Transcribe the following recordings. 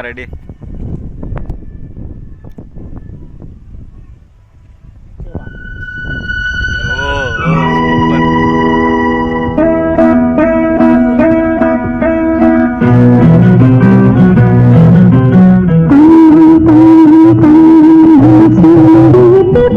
Ready. ಓ super.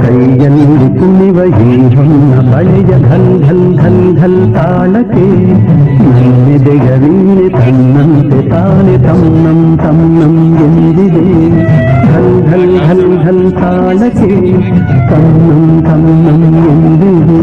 ಕೈಯಲ್ಲಿ ಕುಣಿವ ಈ ಹೊನ್ನ ಬಳೆಯ ಘಲ್ ಘಲ್ ಘಲ್ ಘಲ್ ತಾಳಕ್ಕೆ ನನ್ನೆದೆಯ ವೀಣೆ ತನ್ನಂತೆ ತಾನೆ ತನ್ನಂ ತನ್ನಂ ಎಂದಿದೆ. ಘಲ್ ಘಲ್ ಘಲ್ ಘಲ್ ತಾಳಕ್ಕೆ ತನ್ನಂ ತನ್ನಂ ಎಂದಿದೆ.